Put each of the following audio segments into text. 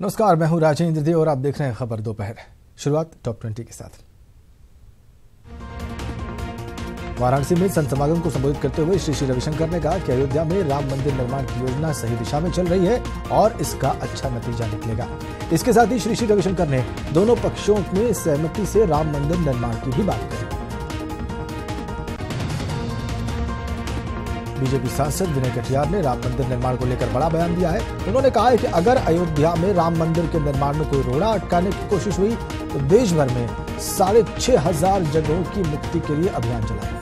नमस्कार, मैं हूं राजेंद्र दे और आप देख रहे हैं खबर दोपहर। शुरुआत टॉप 20 के साथ। वाराणसी में संत समागम को संबोधित करते हुए श्री रविशंकर ने कहा कि अयोध्या में राम मंदिर निर्माण की योजना सही दिशा में चल रही है और इसका अच्छा नतीजा निकलेगा। इसके साथ ही श्री रविशंकर ने दोनों पक्षों में सहमति से राम मंदिर निर्माण की भी बात कही। बीजेपी सांसद विनय कटियार ने राम मंदिर निर्माण को लेकर बड़ा बयान दिया है। उन्होंने कहा है कि अगर अयोध्या में राम मंदिर के निर्माण में कोई रोड़ा अटकाने की कोशिश हुई तो देश भर में 6,500 जगहों की मुक्ति के लिए अभियान चलाएंगे।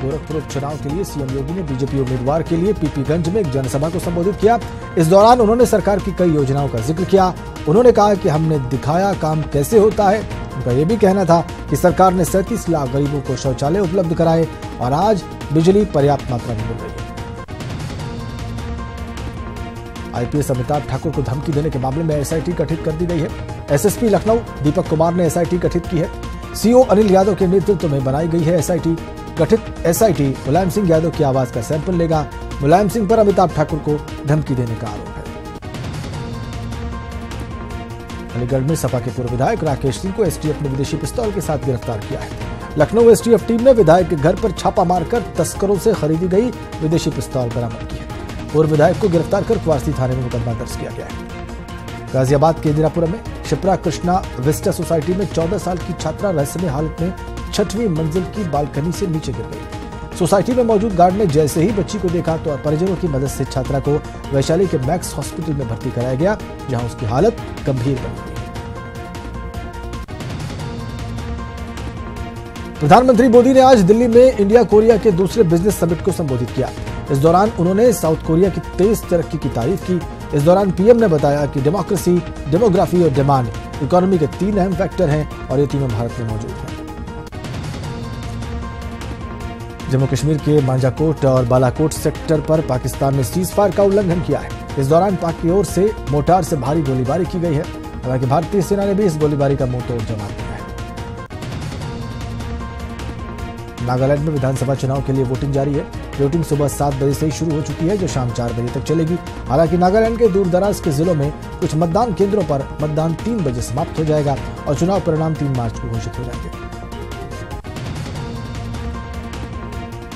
गोरखपुर उपचुनाव के लिए सीएम योगी ने बीजेपी उम्मीदवार के लिए पीपीगंज में एक जनसभा को संबोधित किया। इस दौरान उन्होंने सरकार की कई योजनाओं का जिक्र किया। उन्होंने कहा कि हमने दिखाया काम कैसे होता है। उनका यह भी कहना था कि सरकार ने 37 लाख गरीबों को शौचालय उपलब्ध कराए और आज बिजली पर्याप्त मात्रा में मिल रही है। आईपीएस अमिताभ ठाकुर को धमकी देने के मामले में एसआईटी गठित कर दी गई है। एसएसपी लखनऊ दीपक कुमार ने एसआईटी गठित की है। सीओ अनिल यादव के नेतृत्व में बनाई गई है एसआईटी। गठित एसआईटी मुलायम सिंह यादव की आवाज का सैंपल लेगा। मुलायम सिंह पर अमिताभ ठाकुर को धमकी देने का आरोप है। अलीगढ़ में सपा के पूर्व विधायक राकेश सिंह को एसटीएफ ने विदेशी पिस्तौल के साथ गिरफ्तार किया है। लखनऊ एसटीएफ टीम ने विधायक के घर पर छापा मारकर तस्करों से खरीदी गई विदेशी पिस्तौल बरामद की है। पूर्व विधायक को गिरफ्तार कर कुआरसी थाने में मुकदमा दर्ज किया गया है। गाजियाबाद के इंदिरापुरम में शिप्रा कृष्णा विस्टा सोसाइटी में 14 साल की छात्रा रहस्यमय हालत में 6वीं मंजिल की बालकनी से नीचे गिर गई। सोसाइटी में मौजूद गार्ड ने जैसे ही बच्ची को देखा तो परिजनों की मदद से छात्रा को वैशाली के मैक्स हॉस्पिटल में भर्ती कराया गया, जहां उसकी हालत गंभीर बनी हुई है। प्रधानमंत्री मोदी ने आज दिल्ली में इंडिया कोरिया के दूसरे बिजनेस समिट को संबोधित किया। इस दौरान उन्होंने साउथ कोरिया की तेज तरक्की की तारीफ की। इस दौरान पीएम ने बताया कि डेमोक्रेसी, डेमोग्राफी और डिमांड इकोनॉमी के 3 अहम फैक्टर हैं और ये तीनों भारत में मौजूद हैं। जम्मू कश्मीर के मांजाकोट और बालाकोट सेक्टर पर पाकिस्तान ने सीज फायर का उल्लंघन किया है। इस दौरान पाक की ओर से मोर्टार से भारी गोलीबारी की गई है। हालांकि भारतीय सेना ने भी इस गोलीबारी का मुंहतोड़ जवाब दिया है। नागालैंड में विधानसभा चुनाव के लिए वोटिंग जारी है। वोटिंग सुबह 7 बजे से ही शुरू हो चुकी है, जो शाम 4 बजे तक चलेगी। हालांकि नागालैंड के दूर दराज के जिलों में कुछ मतदान केंद्रों पर मतदान 3 बजे समाप्त हो जाएगा और चुनाव परिणाम 3 मार्च को घोषित हो जाएंगे।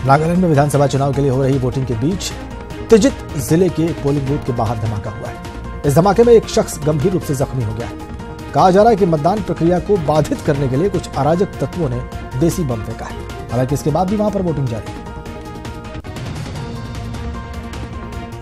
नागालैंड में विधानसभा चुनाव के लिए हो रही वोटिंग के बीच तिजित जिले के एक पोलिंग बूथ के बाहर धमाका हुआ है। इस धमाके में एक शख्स गंभीर रूप से जख्मी हो गया है। कहा जा रहा है कि मतदान प्रक्रिया को बाधित करने के लिए कुछ अराजक तत्वों ने देसी बम फेंका है। हालांकि इसके बाद भी वहां पर वोटिंग जारी है।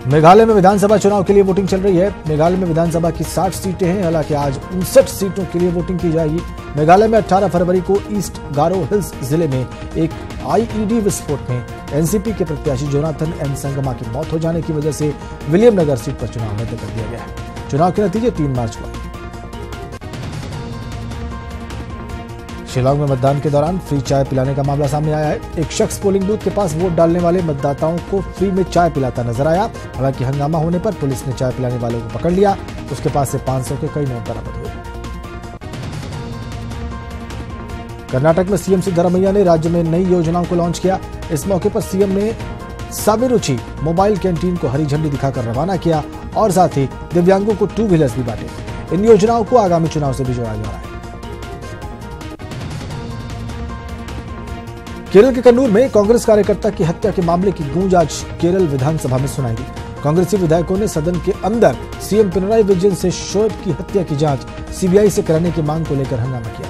मेघालय में विधानसभा चुनाव के लिए वोटिंग चल रही है। मेघालय में विधानसभा की 60 सीटें हैं। हालांकि आज 59 सीटों के लिए वोटिंग की जाएगी। मेघालय में 18 फरवरी को ईस्ट गारो हिल्स जिले में एक आईईडी विस्फोट में एनसीपी के प्रत्याशी जोनाथन एन संगमा की मौत हो जाने की वजह से विलियम नगर सीट पर चुनाव रद्द कर दिया गया है। चुनाव के नतीजे 3 मार्च को आएंगे। शिलांग में मतदान के दौरान फ्री चाय पिलाने का मामला सामने आया है। एक शख्स पोलिंग बूथ के पास वोट डालने वाले मतदाताओं को फ्री में चाय पिलाता नजर आया। हालांकि हंगामा होने पर पुलिस ने चाय पिलाने वालों को पकड़ लिया। उसके पास से 500 के कई नोट बरामद हुए। कर्नाटक में सीएम सिद्धरामैया ने राज्य में नई योजनाओं को लॉन्च किया। इस मौके पर सीएम ने साबिरुचि मोबाइल कैंटीन को हरी झंडी दिखाकर रवाना किया और साथ ही दिव्यांगों को 2 व्हीलर्स भी बांटे। इन योजनाओं को आगामी चुनाव से भी जोड़ा जा रहा है। केरल के कन्नूर में कांग्रेस कार्यकर्ता की हत्या के मामले की गूंज आज केरल विधानसभा में सुनाई दी। कांग्रेसी विधायकों ने सदन के अंदर सीएम पिनराई विजयन से शोएब की हत्या की जांच सीबीआई से कराने की मांग को लेकर हंगामा किया।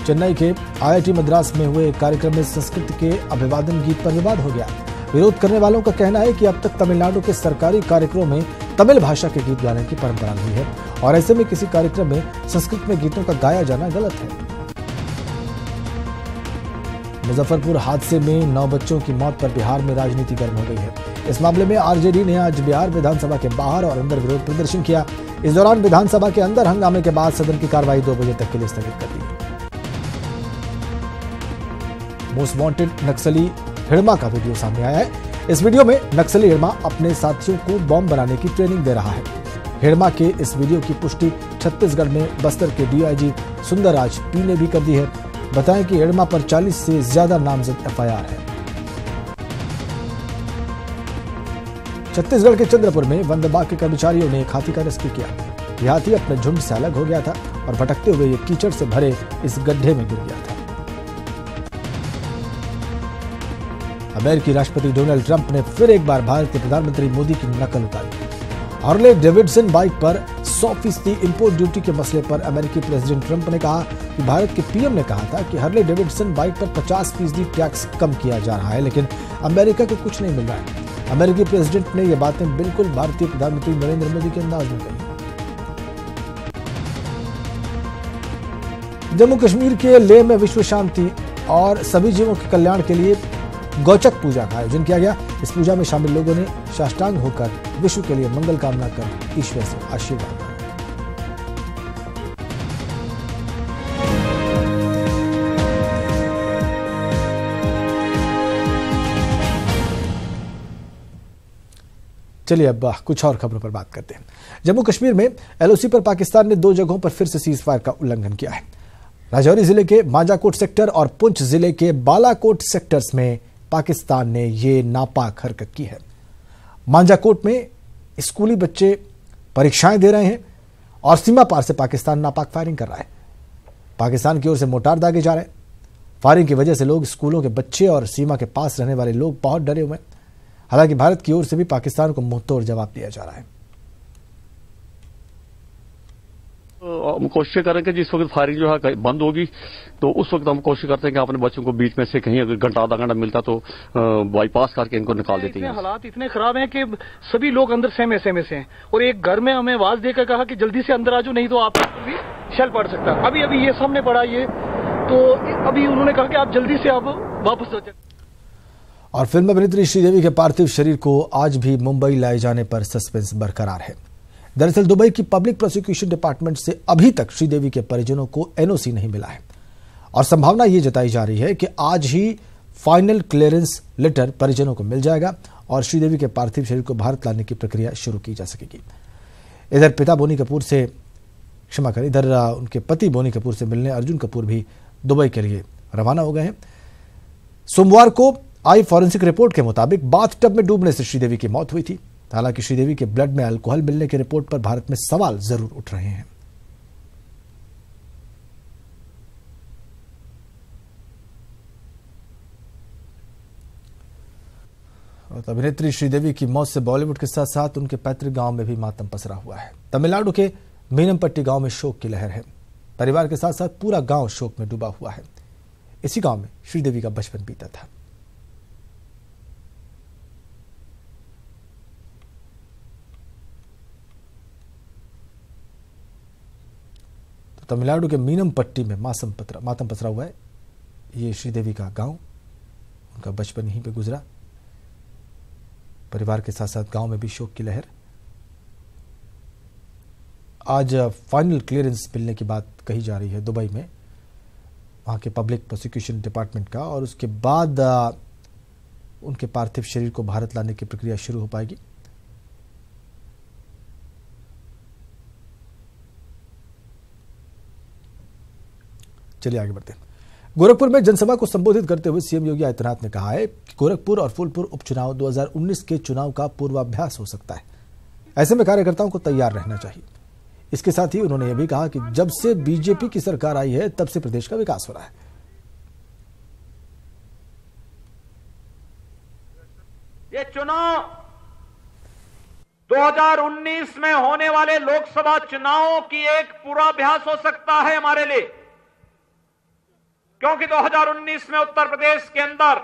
चेन्नई के आईआईटी मद्रास में हुए एक कार्यक्रम में संस्कृत के अभिवादन गीत पर विवाद हो गया। विरोध करने वालों का कहना है कि अब तक तमिलनाडु के सरकारी कार्यक्रमों में तमिल भाषा के गीत गाने की परंपरा नहीं है और ऐसे में किसी कार्यक्रम में संस्कृत में गीतों का गाया जाना गलत है। मुजफ्फरपुर हादसे में 9 बच्चों की मौत पर बिहार में राजनीति गर्म हो गई है। इस मामले में आरजेडी ने आज बिहार विधानसभा के बाहर और अंदर विरोध प्रदर्शन किया। इस दौरान विधानसभा के अंदर हंगामे के बाद सदन की कार्रवाई 2 बजे तक के लिए स्थगित कर दी। मोस्ट वांटेड नक्सली हिड़मा का वीडियो सामने आया है। इस वीडियो में नक्सली हिड़मा अपने साथियों को बॉम्ब बनाने की ट्रेनिंग दे रहा है। हिड़मा के इस वीडियो की पुष्टि छत्तीसगढ़ में बस्तर के डीआईजी सुंदरराज पी ने भी कर दी है। बताएं कि हिड़मा पर 40 से ज्यादा नामजद एफआईआर है। छत्तीसगढ़ के चंद्रपुर में वन विभाग के कर्मचारियों ने एक हाथी का रेस्क्यू किया। यह हाथी अपने झुंड से अलग हो गया था और भटकते हुए ये कीचड़ से भरे इस गड्ढे में गिर गया था। अमेरिकी राष्ट्रपति डोनाल्ड ट्रंप ने फिर एक बार भारत के प्रधानमंत्री मोदी की नकल उतारी। हार्ले डेविडसन बाइक पर 100% इंपोर्ट ड्यूटी के मसले पर अमेरिकी प्रेसिडेंट ट्रंप ने कहा कि भारत के पीएम ने कहा था कि हार्ले डेविडसन बाइक पर 50% टैक्स कम किया जा रहा है, लेकिन अमेरिका को कुछ नहीं मिल रहा है। अमेरिकी प्रेसिडेंट ने यह बातें बिल्कुल भारतीय प्रधानमंत्री नरेंद्र मोदी के अंदाज में कही। जम्मू कश्मीर के लेह में विश्व शांति और सभी जीवों के कल्याण के लिए गौचक पूजा का आयोजन किया गया। इस पूजा में शामिल लोगों ने साष्टांग होकर विश्व के लिए मंगल कामना कर ईश्वर से आशीर्वाद मांगा। चलिए अब कुछ और खबरों पर बात करते हैं। जम्मू कश्मीर में एलओसी पर पाकिस्तान ने 2 जगहों पर फिर से सीज फायर का उल्लंघन किया है। राजौरी जिले के मांजाकोट सेक्टर और पुंछ जिले के बालाकोट सेक्टर्स में पाकिस्तान ने ये नापाक हरकत की है। मांजाकोट में स्कूली बच्चे परीक्षाएं दे रहे हैं और सीमा पार से पाकिस्तान नापाक फायरिंग कर रहा है। पाकिस्तान की ओर से मोर्टार दागे जा रहे हैं। फायरिंग की वजह से लोग, स्कूलों के बच्चे और सीमा के पास रहने वाले लोग बहुत डरे हुए हैं। हालांकि भारत की ओर से भी पाकिस्तान को मुंहतोड़ जवाब दिया जा रहा है। हम कोशिश करेंगे जिस वक्त फायरिंग जो है बंद होगी तो उस वक्त हम कोशिश करते हैं कि अपने बच्चों को बीच में से कहीं अगर घंटा आधा घंटा मिलता तो बाईपास करके इनको निकाल देते हैं। हालात इतने खराब हैं कि सभी लोग अंदर सहमे से हैं और एक घर में हमें आवाज देकर कहा कि जल्दी से अंदर आ जाओ, नहीं तो आप भी शल पड़ सकता है। अभी ये सामने पड़ा ये, तो अभी उन्होंने कहा कि आप जल्दी से आप वापस आ जाए। और फिल्म अभिनेत्री श्रीदेवी के पार्थिव शरीर को आज भी मुंबई लाए जाने पर सस्पेंस बरकरार है। दरअसल दुबई की पब्लिक प्रोसिक्यूशन डिपार्टमेंट से अभी तक श्रीदेवी के परिजनों को एनओसी नहीं मिला है और संभावना यह जताई जा रही है कि आज ही फाइनल क्लियरेंस लेटर परिजनों को मिल जाएगा और श्रीदेवी के पार्थिव शरीर को भारत लाने की प्रक्रिया शुरू की जा सकेगी। इधर पिता बोनी कपूर से इधर उनके पति बोनी कपूर से मिलने अर्जुन कपूर भी दुबई के लिए रवाना हो गए हैं। सोमवार को आई फॉरेंसिक रिपोर्ट के मुताबिक बाथटब में डूबने से श्रीदेवी की मौत हुई थी। हालांकि श्रीदेवी के ब्लड में अल्कोहल मिलने की रिपोर्ट पर भारत में सवाल जरूर उठ रहे हैं। और अभिनेत्री श्रीदेवी की मौत से बॉलीवुड के साथ साथ उनके पैतृक गांव में भी मातम पसरा हुआ है। तमिलनाडु के मीनमपट्टी गांव में शोक की लहर है। परिवार के साथ साथ पूरा गांव शोक में डूबा हुआ है। इसी गांव में श्रीदेवी का बचपन बीता था। तमिलनाडु के मीनमपट्टी में मातम पसरा हुआ है। ये श्रीदेवी का गांव, उनका बचपन यहीं पे गुजरा। परिवार के साथ साथ गांव में भी शोक की लहर। आज फाइनल क्लियरेंस मिलने की बात कही जा रही है दुबई में, वहां के पब्लिक प्रोसिक्यूशन डिपार्टमेंट का, और उसके बाद उनके पार्थिव शरीर को भारत लाने की प्रक्रिया शुरू हो पाएगी। चलिए आगे बढ़ते हैं। गोरखपुर में जनसभा को संबोधित करते हुए सीएम योगी आदित्यनाथ ने कहा है कि गोरखपुर और फूलपुर उपचुनाव 2019 के चुनाव का पूर्वाभ्यास हो सकता है। ऐसे में कार्यकर्ताओं को तैयार रहना चाहिए। इसके साथ ही उन्होंने यह भी कहा कि जब से बीजेपी की सरकार आई है तब से प्रदेश का विकास हो रहा है। ये चुनाव 2019 में होने वाले लोकसभा चुनावों की एक पूर्वाभ्यास हो सकता है हमारे लिए, क्योंकि 2019 में उत्तर प्रदेश के अंदर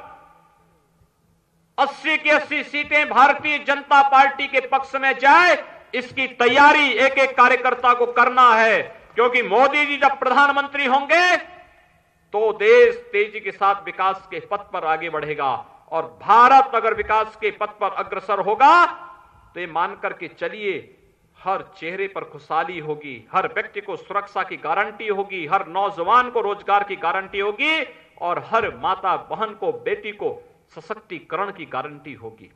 80 की 80 सीटें भारतीय जनता पार्टी के पक्ष में जाए, इसकी तैयारी एक एक कार्यकर्ता को करना है। क्योंकि मोदी जी जब प्रधानमंत्री होंगे तो देश तेजी के साथ विकास के पथ पर आगे बढ़ेगा, और भारत अगर विकास के पथ पर अग्रसर होगा तो ये मान करके चलिए, हर चेहरे पर खुशहाली होगी, हर व्यक्ति को सुरक्षा की गारंटी होगी, हर नौजवान को रोजगार की गारंटी होगी, और हर माता बहन को, बेटी को सशक्तिकरण की गारंटी होगी।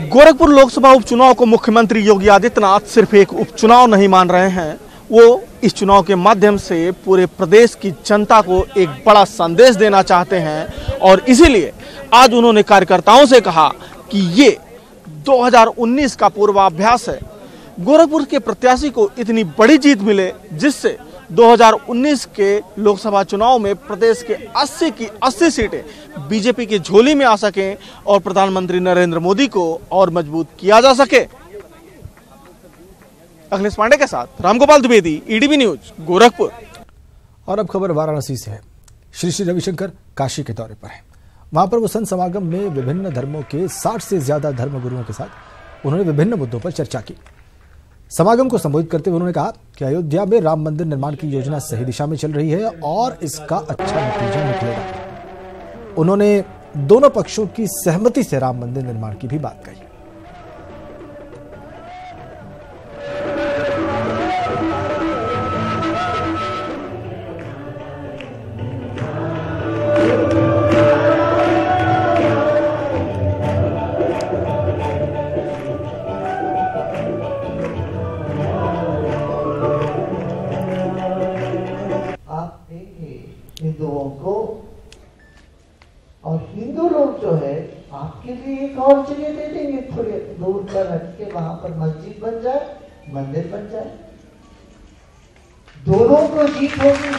गोरखपुर लोकसभा उपचुनाव को मुख्यमंत्री योगी आदित्यनाथ सिर्फ एक उपचुनाव नहीं मान रहे हैं, वो इस चुनाव के माध्यम से पूरे प्रदेश की जनता को एक बड़ा संदेश देना चाहते हैं। और इसीलिए आज उन्होंने कार्यकर्ताओं से कहा कि ये 2019 का पूर्वाभ्यास है। गोरखपुर के प्रत्याशी को इतनी बड़ी जीत मिले जिससे 2019 के लोकसभा चुनाव में प्रदेश के 80 की 80 सीटें बीजेपी की झोली में आ सकें और प्रधानमंत्री नरेंद्र मोदी को और मजबूत किया जा सके। अखिलेश पांडे के साथ रामगोपाल द्विवेदी, ईडीबी न्यूज, गोरखपुर। और अब खबर वाराणसी से है। श्री श्री रविशंकर काशी के दौरे पर है। वहां पर वो संत समागम में विभिन्न धर्मों के 60 से ज्यादा धर्मगुरुओं के साथ उन्होंने विभिन्न मुद्दों पर चर्चा की। समागम को संबोधित करते हुए उन्होंने कहा कि अयोध्या में राम मंदिर निर्माण की योजना सही दिशा में चल रही है और इसका अच्छा नतीजा निकलेगा। उन्होंने दोनों पक्षों की सहमति से राम मंदिर निर्माण की भी बात कही। हिंदुओं को और हिंदू लोग जो है आपके लिए एक और जगह दे देंगे, थोड़े दूर पर हट के वहां पर मस्जिद बन जाए, मंदिर बन जाए, दोनों को जीत होगी।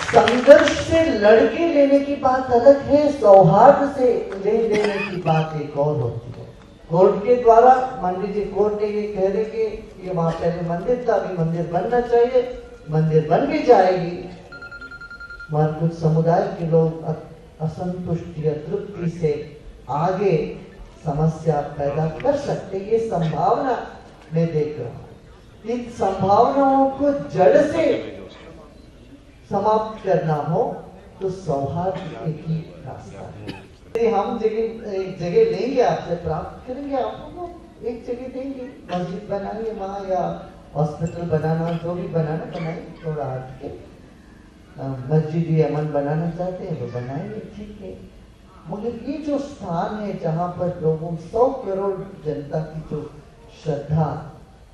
संघर्ष से लड़के लेने की बात अलग है, सौहार्द से ले लेने की बात एक और होती है। कोर्ट के द्वारा मान लीजिए कोर्ट ने ये कह रहे कि ये वहां पहले मंदिर था, अभी मंदिर बनना चाहिए, मंदिर बन भी जाएगी, मगर कुछ समुदाय के लोग असंतुष्टि अतृप्ति से आगे समस्या पैदा कर सकते। ये संभावना मैं देख रहा हूं। इन संभावनाओं को जड़ से समाप्त करना हो तो सौहार्द एक ही रास्ता है। हम एक जगह लेंगे, आपसे प्राप्त करेंगे, आपको एक जगह देंगे, मस्जिद बनाइए वहां या हॉस्पिटल बनाना, जो भी बनाना बनाइए, थोड़ा हट के मस्जिद या अमन बनाना चाहते हैं वो बनाएंगे, ठीक है। मगर ये जो स्थान है जहां पर लोगों 100 करोड़ जनता की जो श्रद्धा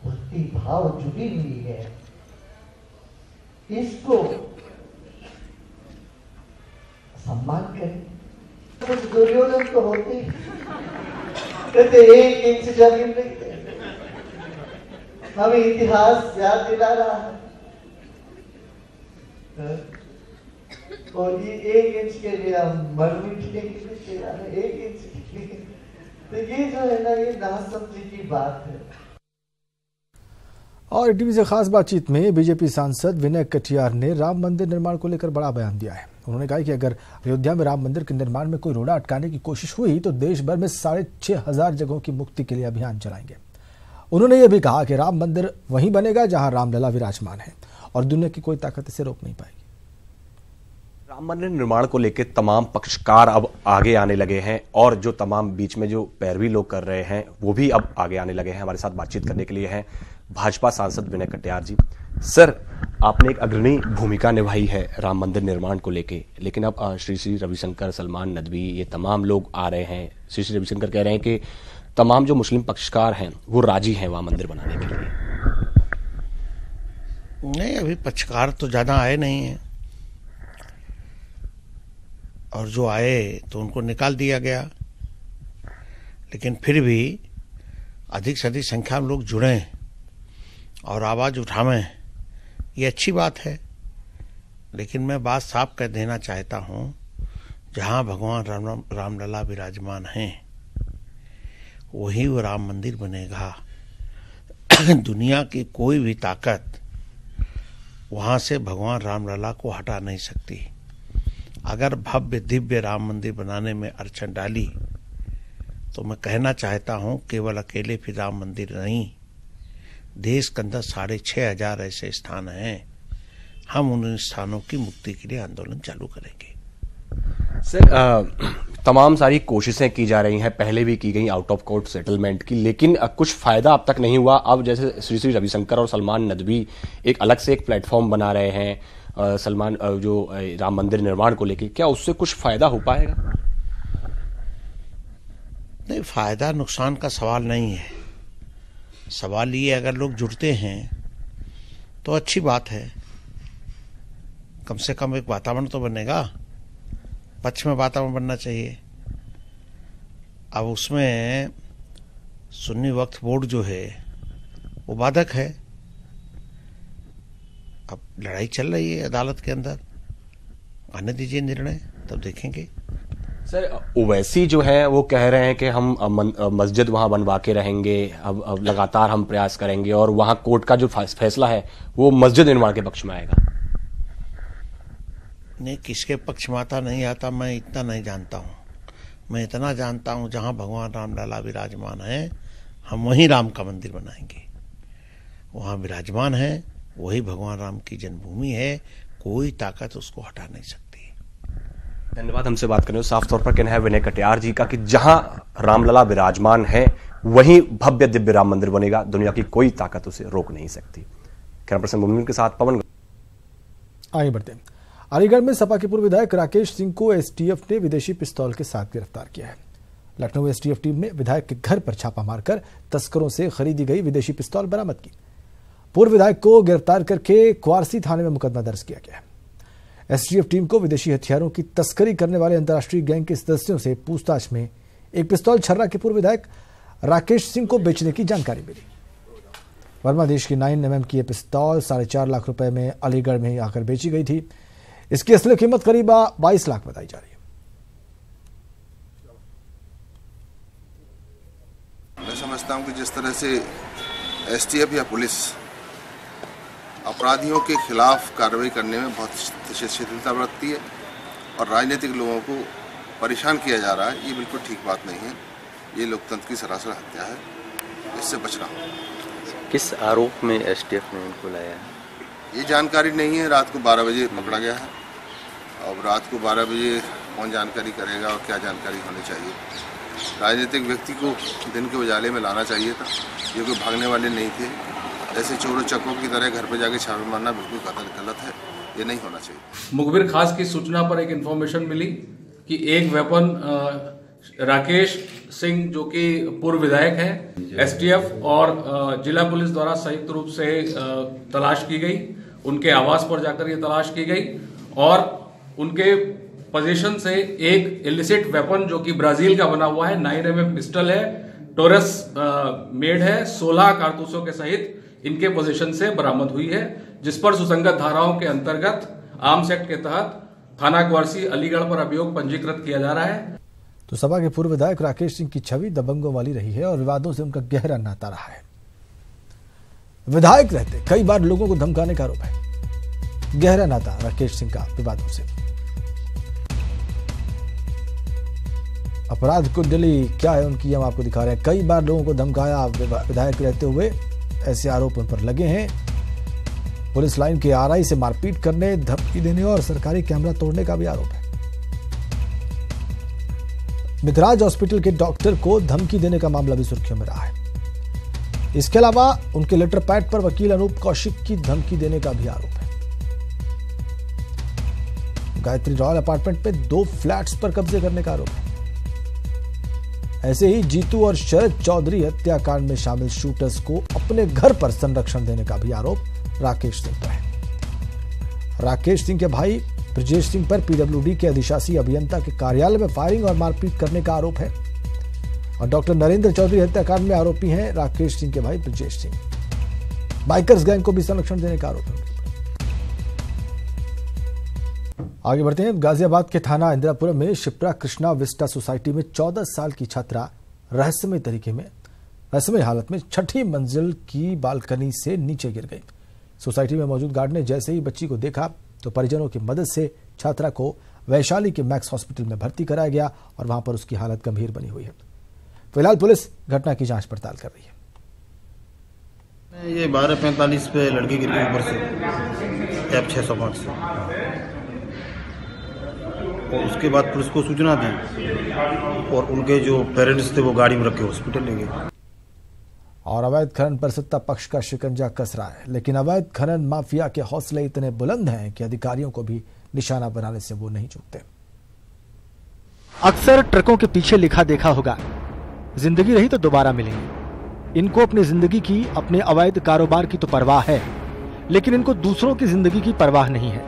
भक्ति भाव जुड़ी हुई है, इसको सम्मान करें। कुछ दुर्योधन तो होते ही कहते 1 इंच जमीन नहीं दे, हमें इतिहास याद दिला रहा है। और ये 1 इंच के लिए हम मर मिटने के लिए तैयार है, 1 इंच के लिए। तो ये जो है ना, ये नासमझी की बात है। और टीवी से खास बातचीत में बीजेपी सांसद विनय कटियार ने राम मंदिर निर्माण को लेकर बड़ा बयान दिया है। उन्होंने कहा कि अगर अयोध्या में राम मंदिर के निर्माण में कोई रोड़ा अटकाने की कोशिश हुई तो देश भर में 6,500 जगहों की मुक्ति के लिए अभियान चलाएंगे। उन्होंने ये भी कहा कि राम मंदिर वहीं बनेगा जहां रामलला विराजमान है और दुनिया की कोई ताकत इसे रोक नहीं पाएगी। राम मंदिर निर्माण को लेकर तमाम पक्षकार अब आगे आने लगे हैं और जो तमाम बीच में जो पैरवी लोग कर रहे हैं वो भी अब आगे आने लगे हैं। हमारे साथ बातचीत करने के लिए हैं भाजपा सांसद विनय कटियार जी। सर, आपने एक अग्रणी भूमिका निभाई है राम मंदिर निर्माण को लेके, लेकिन अब श्री श्री रविशंकर, सलमान नदवी, ये तमाम लोग आ रहे हैं। श्री श्री रविशंकर कह रहे हैं कि तमाम जो मुस्लिम पक्षकार हैं वो राजी हैं वहां मंदिर बनाने के लिए। नहीं, अभी पक्षकार तो ज्यादा आए नहीं है और जो आए तो उनको निकाल दिया गया, लेकिन फिर भी अधिक से अधिक संख्या में लोग जुड़े और आवाज उठावें, ये अच्छी बात है। लेकिन मैं बात साफ कर देना चाहता हूं, जहां भगवान रामलला विराजमान हैं वही वो राम मंदिर बनेगा। दुनिया की कोई भी ताकत वहां से भगवान रामलला को हटा नहीं सकती। अगर भव्य दिव्य राम मंदिर बनाने में अड़चन डाली तो मैं कहना चाहता हूं, केवल अकेले फिर राम मंदिर नहीं, देश के अंदर 6,500 ऐसे स्थान हैं, हम उन स्थानों की मुक्ति के लिए आंदोलन चालू करेंगे। सर, तमाम सारी कोशिशें की जा रही हैं, पहले भी की गई आउट ऑफ कोर्ट सेटलमेंट की, लेकिन कुछ फायदा अब तक नहीं हुआ। अब जैसे श्री श्री रविशंकर और सलमान नदवी एक अलग से एक प्लेटफॉर्म बना रहे हैं सलमान जो राम मंदिर निर्माण को लेकर, क्या उससे कुछ फायदा हो पाएगा? नहीं, फायदा नुकसान का सवाल नहीं है। सवाल ये, अगर लोग जुड़ते हैं तो अच्छी बात है, कम से कम एक वातावरण तो बनेगा, पक्ष में वातावरण बनना चाहिए। अब उसमें सुन्नी वक्फ बोर्ड जो है वो बाधक है। अब लड़ाई चल रही है अदालत के अंदर, आने दीजिए निर्णय, तब देखेंगे। सर, ओवैसी जो है वो कह रहे हैं कि हम मस्जिद वहां बनवा के रहेंगे, अब लगातार हम प्रयास करेंगे और वहां कोर्ट का जो फैसला है वो मस्जिद निर्माण के पक्ष में आएगा। नहीं, किसके पक्ष में आता नहीं आता मैं इतना नहीं जानता हूं। मैं इतना जानता हूं जहां भगवान रामलला विराजमान है हम वहीं राम का मंदिर बनाएंगे। वहां विराजमान है, वही भगवान राम की जन्मभूमि है, कोई ताकत उसको हटा नहीं सकती। धन्यवाद हमसे बात करने। साफ तौर पर कहना है विनय कटियार जी का कि जहां रामलला विराजमान है वहीं भव्य दिव्य राम मंदिर बनेगा, दुनिया की कोई ताकत उसे रोक नहीं सकती। कैमरा पर्सन मुमिन के साथ पवन। आगे बढ़ते हैं। अलीगढ़ में सपा के पूर्व विधायक राकेश सिंह को एसटीएफ ने विदेशी पिस्तौल के साथ गिरफ्तार किया है। लखनऊ एसटीएफ टीम ने विधायक के घर पर छापा मारकर तस्करों से खरीदी गई विदेशी पिस्तौल बरामद की। पूर्व विधायक को गिरफ्तार करके क्वारसी थाने में मुकदमा दर्ज किया गया है। एसटीएफ टीम को विदेशी हथियारों की तस्करी करने वाले अंतर्राष्ट्रीय गैंग के सदस्यों से पूछताछ में एक पिस्तौल छर्रा के पूर्व विधायक राकेश सिंह को बेचने की जानकारी मिली। वर्मा देश की 9mm की यह पिस्तौल 4.5 लाख रुपए में अलीगढ़ में आकर बेची गई थी। इसकी असली कीमत करीब 22 लाख बताई जा रही है। मैं समझता हूं कि जिस तरह से एसटीएफ या पुलिस अपराधियों के खिलाफ कार्रवाई करने में बहुत शिथिलता बरतती है और राजनीतिक लोगों को परेशान किया जा रहा है, ये बिल्कुल ठीक बात नहीं है। ये लोकतंत्र की सरासर हत्या है, इससे बचना होगा। किस आरोप में एसटीएफ ने इनको लाया है ये जानकारी नहीं है। रात को 12 बजे पकड़ा गया है। अब रात को 12 बजे कौन जानकारी करेगा और क्या जानकारी होनी चाहिए। राजनीतिक व्यक्ति को दिन के उजाले में लाना चाहिए था। ये कोई भागने वाले नहीं थे। ऐसे चोरों चक्कों की तरह घर पे जाके छापे मारना बिल्कुल गलत है, ये नहीं होना चाहिए। मुखबिर खास की सूचना पर एक इन्फॉर्मेशन मिली कि एक वेपन राकेश सिंह जो कि पूर्व विधायक हैं, एसटीएफ और जिला पुलिस द्वारा संयुक्त रूप से तलाश की गई। उनके आवास पर जाकर ये तलाश की गई और उनके पोजीशन से एक इलिसिट वेपन जो कि ब्राजील का बना हुआ है, 9mm पिस्टल है, टोरस मेड है, 16 कारतूसों के सहित इनके पोजीशन से बरामद हुई है, जिस पर सुसंगत धाराओं के अंतर्गत आर्म्स एक्ट के तहत थाना क्वारसी अलीगढ़ पर अभियोग पंजीकृत किया जा रहा है। तो सपा के पूर्व विधायक राकेश सिंह की छवि दबंगों वाली रही है और विवादों से उनका गहरा नाता रहा है। विधायक रहते कई बार लोगों को धमकाने का आरोप है। गहरा नाता राकेश सिंह का विवादों से। अपराध कुंडली क्या है उनकी, हम आपको दिखा रहे हैं। कई बार लोगों को धमकाया विधायक रहते हुए, ऐसे आरोप उन पर लगे हैं। पुलिस लाइन के आरआई से मारपीट करने, धमकी देने और सरकारी कैमरा तोड़ने का भी आरोप है। मिथराज हॉस्पिटल के डॉक्टर को धमकी देने का मामला भी सुर्खियों में रहा है। इसके अलावा उनके लेटर पैड पर वकील अनूप कौशिक की धमकी देने का भी आरोप है। गायत्री रॉयल अपार्टमेंट में 2 फ्लैट्स पर कब्जे करने का आरोप है। ऐसे ही जीतू और शरद चौधरी हत्याकांड में शामिल शूटर्स को अपने घर पर संरक्षण देने का भी आरोप राकेश सिंह पर है। राकेश सिंह के भाई ब्रजेश सिंह पर पीडब्ल्यूडी के अधिशासी अभियंता के कार्यालय में फायरिंग और मारपीट करने का आरोप है। और डॉक्टर नरेंद्र चौधरी हत्याकांड में आरोपी हैं राकेश सिंह के भाई ब्रजेश सिंह। बाइकर्स गैंग को भी संरक्षण देने का आरोप है। आगे बढ़ते हैं। गाजियाबाद के थाना इंदिरापुरम में शिप्रा कृष्णा विस्टा सोसाइटी में 14 साल की छात्रा रहस्यमय हालत में 6ठी मंजिल की बालकनी से नीचे गिर गई। सोसाइटी में मौजूद गार्ड ने जैसे ही बच्ची को देखा तो परिजनों की मदद से छात्रा को वैशाली के मैक्स हॉस्पिटल में भर्ती कराया गया और वहां पर उसकी हालत गंभीर बनी हुई है। फिलहाल पुलिस घटना की जांच पड़ताल कर रही है। ये 12:45 पे लड़की गिर गई ऊपर से F 605 से, और उसके बाद पुलिस को सूचना दी और उनके जो पेरेंट्स थे वो गाड़ी में रख के हॉस्पिटल ले गए। और अवैध खनन पर सत्ता पक्ष का शिकंजा कस रहा है, लेकिन अवैध खनन माफिया के हौसले इतने बुलंद हैं कि अधिकारियों को भी निशाना बनाने से वो नहीं चूकते। अक्सर ट्रकों के पीछे लिखा देखा होगा, जिंदगी रही तो दोबारा मिलेंगे। इनको अपनी जिंदगी की, अपने अवैध कारोबार की तो परवाह है, लेकिन इनको दूसरों की जिंदगी की परवाह नहीं है।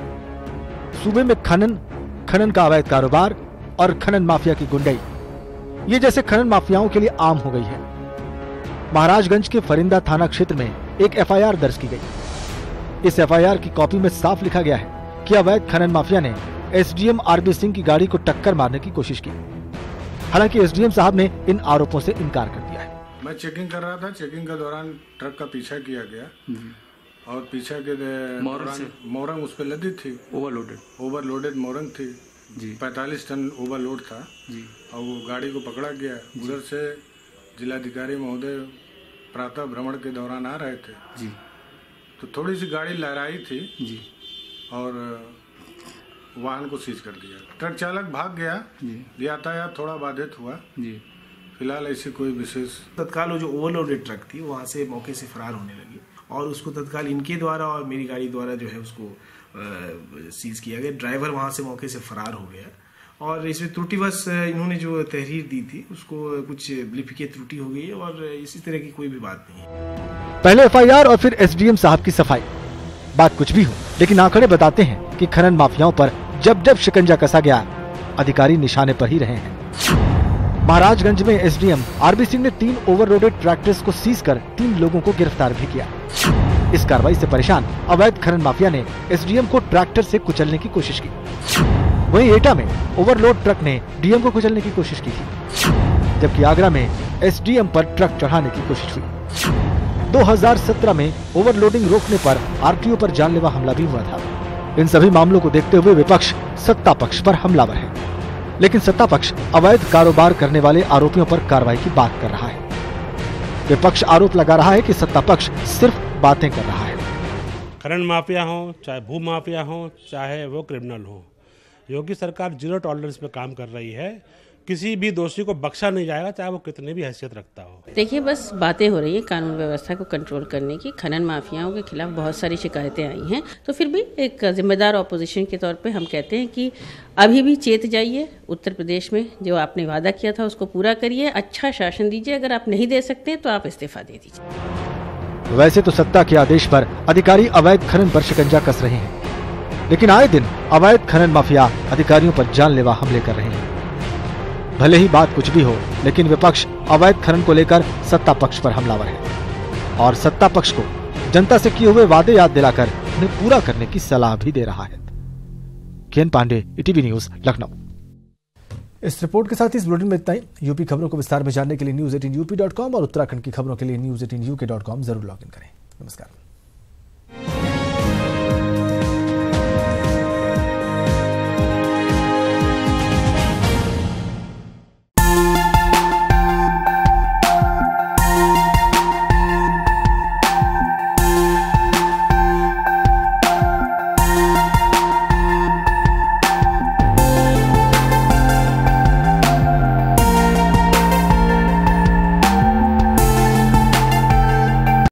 सूबे में खनन का अवैध कारोबार और खनन माफिया की गुंडई, ये जैसे खनन माफियाओं के लिए आम हो गई है। महाराजगंज के फरिंदा थाना क्षेत्र में एक एफआईआर दर्ज की गई। इस एफआईआर की कॉपी में साफ लिखा गया है कि अवैध खनन माफिया ने एसडीएम आरबी सिंह की गाड़ी को टक्कर मारने की कोशिश की। हालांकि एसडीएम साहब ने इन आरोपों से इनकार कर दिया है। मैं चेकिंग कर रहा था, चेकिंग के दौरान ट्रक का पीछा किया गया और पीछे के मोरंग उस पर लदी थी, ओवरलोडेड मोरंग थी जी, 45 टन ओवरलोड था जी, और वो गाड़ी को पकड़ा गया। उधर से जिलाधिकारी महोदय प्रातः भ्रमण के दौरान आ रहे थे जी, तो थोड़ी सी गाड़ी लहराई थी जी और वाहन को सीज कर दिया। ट्रक चालक भाग गया जी, यातायात थोड़ा बाधित हुआ जी। फिलहाल ऐसी कोई विशेष तत्काल वो जो ओवरलोडेड ट्रक थी वहाँ से मौके से फरार होने लगी और उसको तत्काल इनके द्वारा और मेरी गाड़ी द्वारा जो है उसको सीज किया गया। ड्राइवर वहाँ से मौके से फरार हो गया और इसमें त्रुटिवश इन्होंने जो तहरीर दी थी उसको कुछ लिपिकीय त्रुटि हो गई और इसी तरह की कोई भी बात नहीं है। पहले एफआईआर और फिर एसडीएम साहब की सफाई। बात कुछ भी हो, लेकिन आंकड़े बताते हैं कि खनन माफियाओं पर जब जब शिकंजा कसा गया, अधिकारी निशाने पर ही रहे हैं। महाराजगंज में एसडीएम आरबी सिंह ने 3 ओवरलोडेड ट्रैक्टर्स को सीज कर 3 लोगों को गिरफ्तार भी किया। इस कार्रवाई से परेशान अवैध खनन माफिया ने एसडीएम को ट्रैक्टर से कुचलने की कोशिश की। वहीं एटा में ओवरलोड ट्रक ने डीएम को कुचलने की कोशिश की थी, जबकि आगरा में एसडीएम पर ट्रक चढ़ाने की कोशिश हुई। 2017 में ओवरलोडिंग रोकने पर आरटीओ पर जानलेवा हमला भी हुआ था। इन सभी मामलों को देखते हुए विपक्ष सत्ता पक्ष पर हमलावर है, लेकिन सत्ता पक्ष अवैध कारोबार करने वाले आरोपियों पर कार्रवाई की बात कर रहा है। विपक्ष आरोप लगा रहा है कि सत्ता पक्ष सिर्फ बातें कर रहा है। खनन माफिया हो, चाहे भू माफिया हो, चाहे वो क्रिमिनल हो, योगी सरकार 0 टॉलरेंस पे काम कर रही है। किसी भी दोषी को बख्शा नहीं जाएगा, चाहे वो कितने भी हैसियत रखता हो। देखिए, बस बातें हो रही है कानून व्यवस्था को कंट्रोल करने की। खनन माफियाओं के खिलाफ बहुत सारी शिकायतें आई हैं, तो फिर भी एक जिम्मेदार ऑपोजिशन के तौर पे हम कहते हैं कि अभी भी चेत जाइए। उत्तर प्रदेश में जो आपने वादा किया था उसको पूरा करिए, अच्छा शासन दीजिए। अगर आप नहीं दे सकते तो आप इस्तीफा दे दीजिए। वैसे तो सत्ता के आदेश पर अधिकारी अवैध खनन पर शिकंजा कस रहे हैं, लेकिन आए दिन अवैध खनन माफिया अधिकारियों पर जानलेवा हमले कर रहे हैं। भले ही बात कुछ भी हो, लेकिन विपक्ष अवैध खनन को लेकर सत्ता पक्ष पर हमलावर है और सत्ता पक्ष को जनता से किए हुए वादे याद दिलाकर उन्हें पूरा करने की सलाह भी दे रहा है। KN Pandey, ETV news, Lucknow. इस रिपोर्ट के साथ इस बुलेटिन में इतना ही। यूपी खबरों को विस्तार में जानने के लिए news18up.com और उत्तराखंड की खबरों के लिए news18uk.com जरूर लॉग इन करें। नमस्कार।